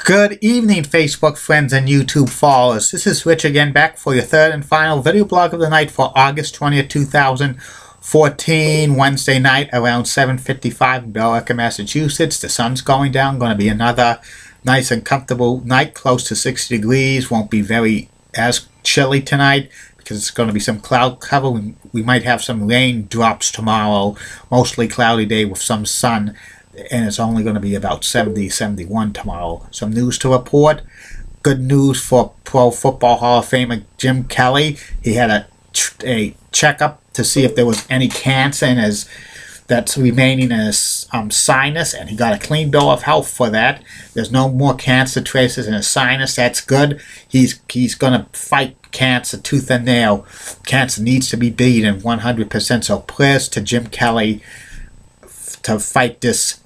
Good evening, Facebook friends and YouTube followers. This is Rich again, back for your third and final video blog of the night for August 20th, 2014, Wednesday night around 7:55 in Billerica, Massachusetts. The sun's going down. Going to be another nice and comfortable night, close to 60 degrees. Won't be very as chilly tonight because it's going to be some cloud cover. We might have some rain drops tomorrow. Mostly cloudy day with some sun. And it's only going to be about 70, 71 tomorrow. Some news to report. Good news for Pro Football Hall of Famer Jim Kelly. He had a checkup to see if there was any cancer that's remaining in his sinus, and he got a clean bill of health for that. There's no more cancer traces in his sinus. That's good. He's going to fight cancer tooth and nail. Cancer needs to be beaten 100%. So prayers to Jim Kelly to fight this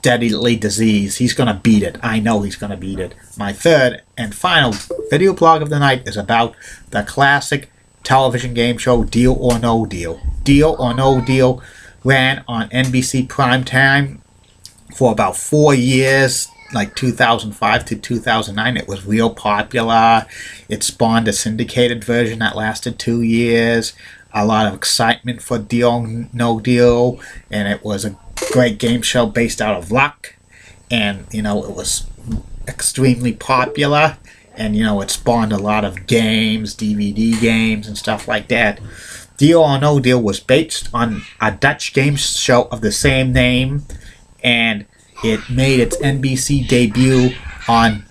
deadly disease. He's going to beat it. I know he's going to beat it. My third and final video blog of the night is about the classic television game show Deal or No Deal. Deal or No Deal ran on NBC primetime for about 4 years, like 2005 to 2009. It was real popular. It spawned a syndicated version that lasted 2 years. A lot of excitement for Deal or No Deal, and it was a great game show based out of luck, and it was extremely popular, and it spawned a lot of games, DVD games and stuff like that. Deal or No Deal was based on a Dutch game show of the same name, and it made its NBC debut on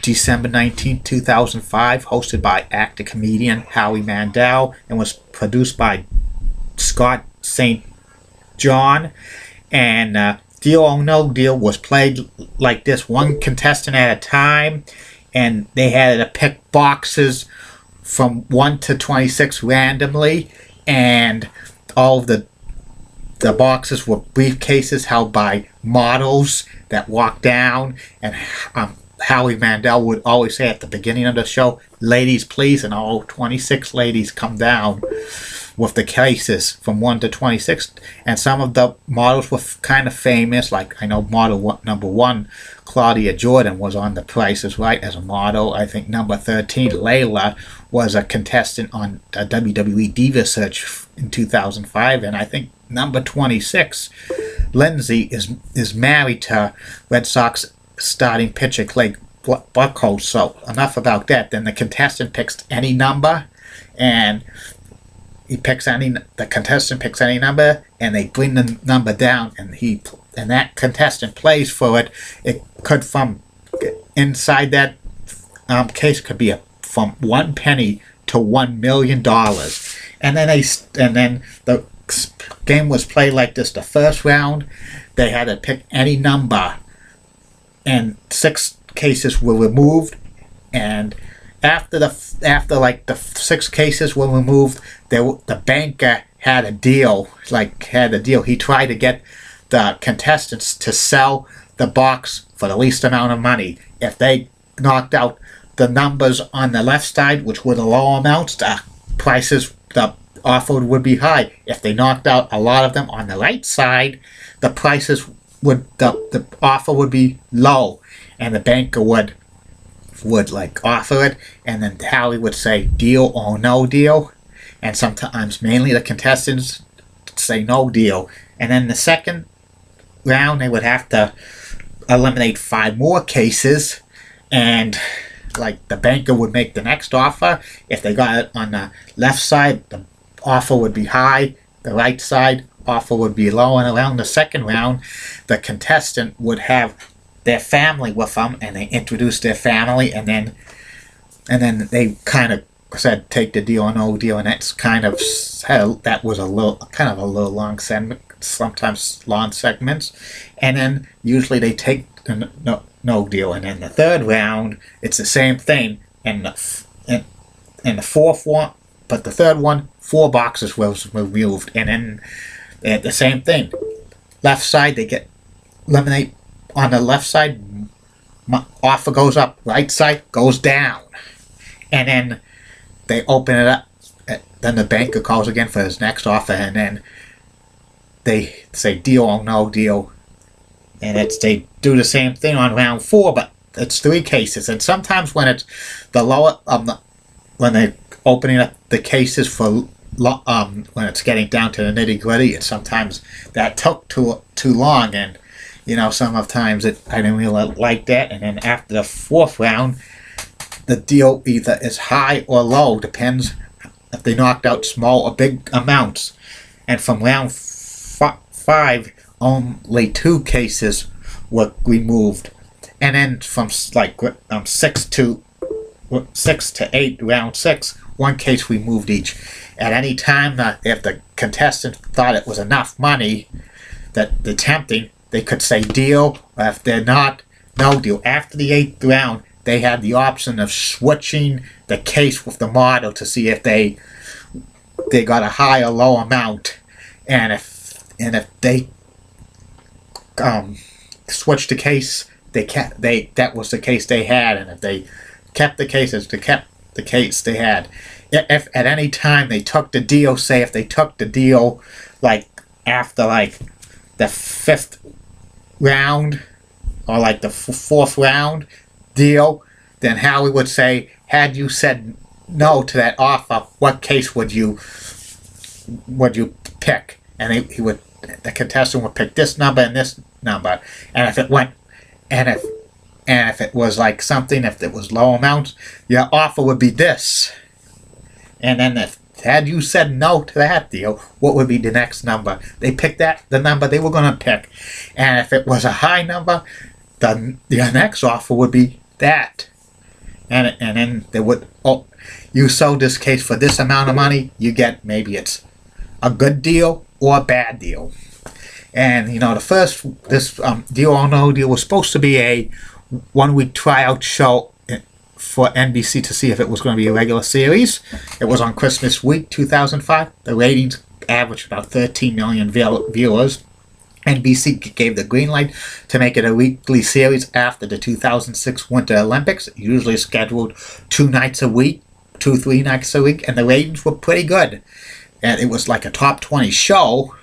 December 19, 2005, hosted by actor-comedian Howie Mandell, and was produced by Scott St. John. And Deal or No Deal was played like this, one contestant at a time, and they had to pick boxes from 1 to 26 randomly, and all of the boxes were briefcases held by models that walked down, and Howie Mandel would always say at the beginning of the show, "Ladies, please," and all 26 ladies come down with the cases from 1 to 26. And some of the models were kind of famous, like I know model number 1, Claudia Jordan, was on The Price is Right as a model. I think number 13, Layla, was a contestant on a WWE Diva Search in 2005. And I think number 26, Lindsay, is married to Red Sox starting pitcher Clay Buchholz. So enough about that. Then the contestant picks any number, and the contestant picks any number, and they bring the number down, and that contestant plays for it. It could, from inside that case, could be from 1 penny to $1 million. And then the game was played like this. The first round, they had to pick any number, and 6 cases were removed, and after the 6 cases were removed, the banker had a deal. He tried to get the contestants to sell the box for the least amount of money. If they knocked out the numbers on the left side, which were the low amounts, the offer would be high. If they knocked out a lot of them on the right side, the offer would be low, and the banker would offer it, and then Howie would say Deal or No Deal, and sometimes mainly the contestants say no deal. And then the second round, they would have to eliminate 5 more cases, and the banker would make the next offer. If they got it on the left side, the offer would be high. The right side, offer would be low. And around the second round, the contestant would have their family with them, and they introduced their family, and then they kind of said take the Deal or No Deal, and that was a little long segment, sometimes long segments, and then usually they take the no deal. And then the third round, it's the same thing, and the fourth one, but the third one, 4 boxes was removed, and then the same thing. Left side, they get eliminate. On the left side, offer goes up. Right side goes down. And then they open it up. Then the banker calls again for his next offer. And then they say Deal or No Deal. And they do the same thing on round 4. But it's 3 cases, and sometimes when it's the lower when they're opening up the cases for when it's getting down to the nitty gritty, and sometimes that took too long, and sometimes I didn't really like that. And then after the 4th round, the deal either is high or low, depends if they knocked out small or big amounts. And from round 5, only 2 cases were removed, and then from like 6 to 8, round 6, 1 case removed each. At any time, if the contestant thought it was enough money that they're tempting, they could say deal, or if they're not, no deal. After the 8th round, they had the option of switching the case with the model to see if they got a high or low amount, and if they switched the case, that was the case they had, and if they kept the cases, they kept the case they had. If at any time they took the deal, say if they took the deal like after like the 5th round or like the 4th round deal, then Howie would say, had you said no to that offer, what case would you pick? And the contestant would pick this number and this number, and if it went, and if it was like something, if it was low amounts, your offer would be this. And then had you said no to that deal, what would be the next number? They picked the number they were going to pick. And if it was a high number, the next offer would be that. And then they would, you sold this case for this amount of money, you get, maybe it's a good deal or a bad deal. And this deal or no deal was supposed to be a 1-week tryout show for NBC to see if it was going to be a regular series. It was on Christmas week 2005. The ratings averaged about 13 million viewers. NBC gave the green light to make it a weekly series after the 2006 Winter Olympics, usually scheduled 3 nights a week, and the ratings were pretty good. And it was like a top 20 show,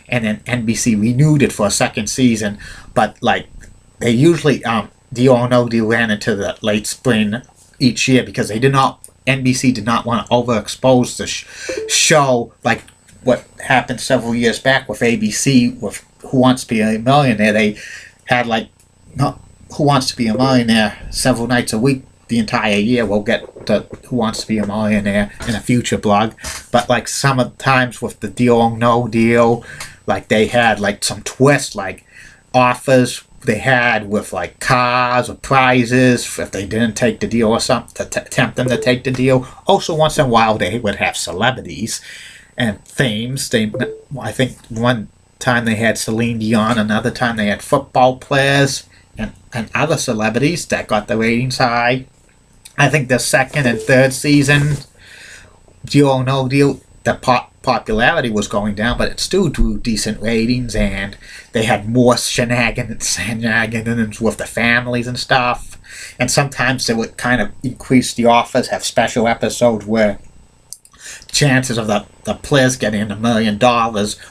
and then NBC renewed it for a 2nd season, but like they usually Deal or No Deal ran into the late spring each year because NBC did not want to overexpose the show like what happened several years back with ABC with Who Wants to Be a Millionaire. They had Who Wants to Be a Millionaire several nights a week the entire year. We'll get to Who Wants to Be a Millionaire in a future blog. But like some of the times with the Deal or No Deal, like they had like some twists, like offers they had with like cars or prizes if they didn't take the deal or something to tempt them to take the deal. Also, once in a while they would have celebrities and themes. I think one time they had Celine Dion, another time they had football players and other celebrities that got the ratings high. I think the 2nd and 3rd season, Deal or No Deal, the popularity was going down, but it still drew decent ratings, and they had more shenanigans with the families and stuff. And sometimes they would kind of increase the offers, have special episodes where chances of the players getting $1 million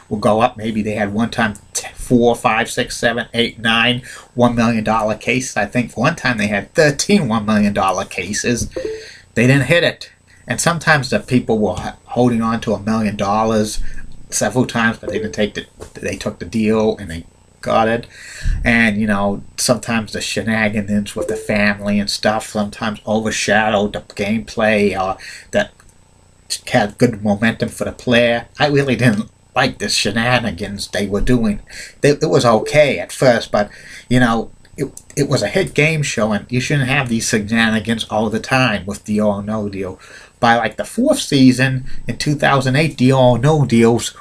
will go up. Maybe they had one time 4, 5, 6, 7, 8, 9 $1 million cases. I think one time they had 13 $1 million cases. They didn't hit it. And sometimes the people were holding on to $1 million several times, but they didn't they took the deal and they got it. And sometimes the shenanigans with the family and stuff sometimes overshadowed the gameplay, or that had good momentum for the player. I really didn't like the shenanigans they were doing. It was okay at first, but it was a hit game show, and you shouldn't have these shenanigans all the time with Deal or No Deal. By like the 4th season in 2008, Deal or No Deal's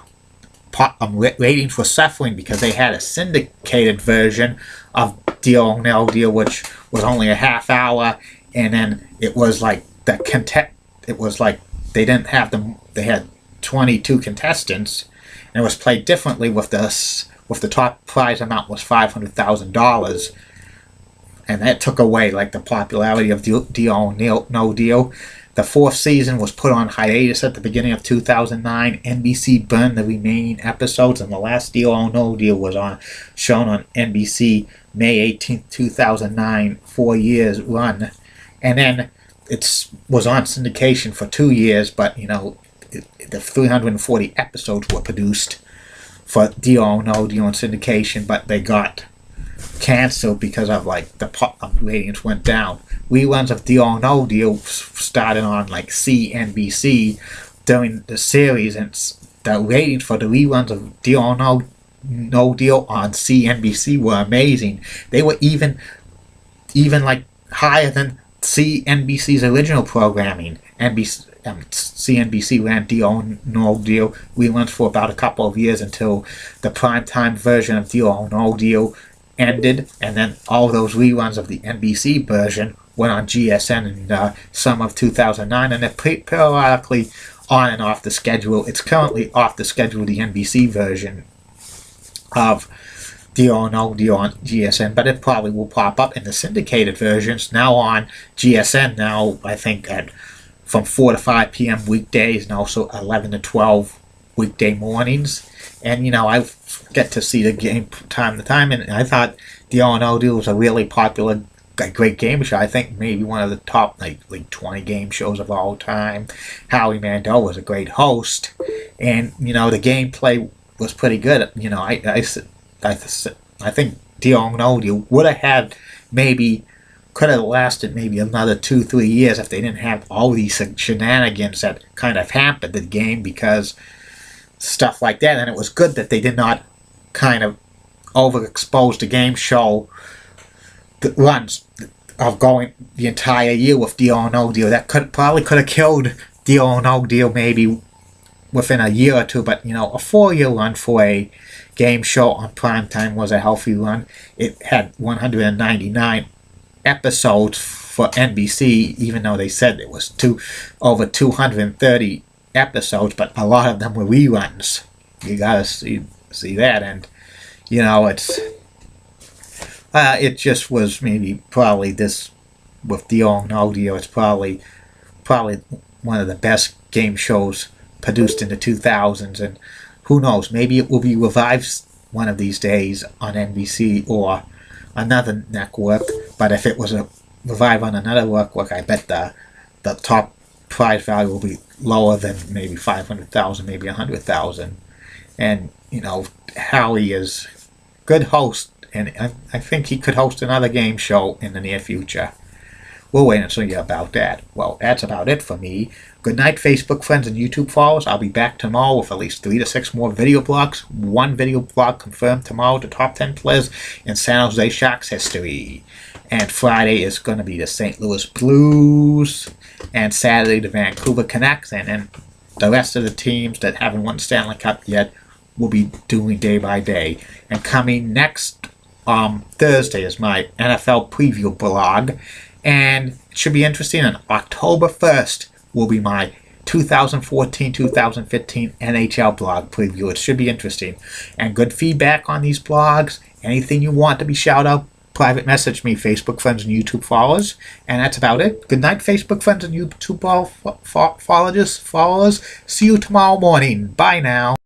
ratings were suffering because they had a syndicated version of Deal or No Deal, which was only a half hour, and then it was like it was like they didn't have them. They had 22 contestants, and it was played differently with the top prize amount was $500,000, and that took away like the popularity of Deal or No Deal. The fourth season was put on hiatus at the beginning of 2009. NBC burned the remaining episodes, and the last Deal or No Deal was shown on NBC May 18th, 2009, 4 years run. And then it was on syndication for 2 years, but the 340 episodes were produced for Deal or No Deal on syndication, but they got canceled because of the ratings went down. Reruns of Deal or No Deal started on CNBC during the series, and the ratings for the reruns of Deal or No Deal on CNBC were amazing. They were even higher than CNBC's original programming. CNBC ran Deal or No Deal reruns for about a couple of years until the primetime version of Deal or No Deal ended, and then all those reruns of the NBC version went on GSN in the summer of 2009, and they're periodically on and off the schedule. It's currently off the schedule, the NBC version of Deal or No Deal on GSN, but it probably will pop up in the syndicated versions now on GSN now, I think from 4 to 5 p.m. weekdays, and also 11 to 12 weekday mornings. And I get to see the game time to time, and I thought Deal or No Deal was a really popular, great game show. I think maybe one of the top 20 game shows of all time. Howie Mandell was a great host, and the gameplay was pretty good. I think Deal or No Deal would have could have lasted maybe another 2-3 years if they didn't have all these shenanigans that kind of hampered the game, because stuff like that. And it was good that they did not kind of overexpose the game show runs of going the entire year with Deal or No Deal. That probably could have killed Deal or No Deal maybe within a year or two, but a 4-year run for a game show on primetime was a healthy run. It had 199 episodes for NBC, even though they said it was over 230 episodes, but a lot of them were reruns. You gotta see that, and it just was probably this with Deal or No Deal. It's probably one of the best game shows produced in the 2000s, and who knows, maybe it will be revived one of these days on NBC or another network. But if it was revived on another network, I bet the top prize value will be lower than maybe 500,000, maybe 100,000. And Howie is good host, and I think he could host another game show in the near future. We'll wait and see about that. Well, that's about it for me. Good night, Facebook friends and YouTube followers. I'll be back tomorrow with at least 3 to 6 more video blogs. One video blog confirmed tomorrow, the top 10 players in San Jose Sharks history. And Friday is going to be the St. Louis Blues, and Saturday the Vancouver Canucks, and then the rest of the teams that haven't won Stanley Cup yet will be doing day by day. And coming next Thursday is my NFL preview blog, and it should be interesting. On October 1st will be my 2014-2015 NHL blog preview. It should be interesting. And good feedback on these blogs. Anything you want to be shouted out, private message me, Facebook friends and YouTube followers. And that's about it. Good night, Facebook friends and YouTube followers. See you tomorrow morning. Bye now.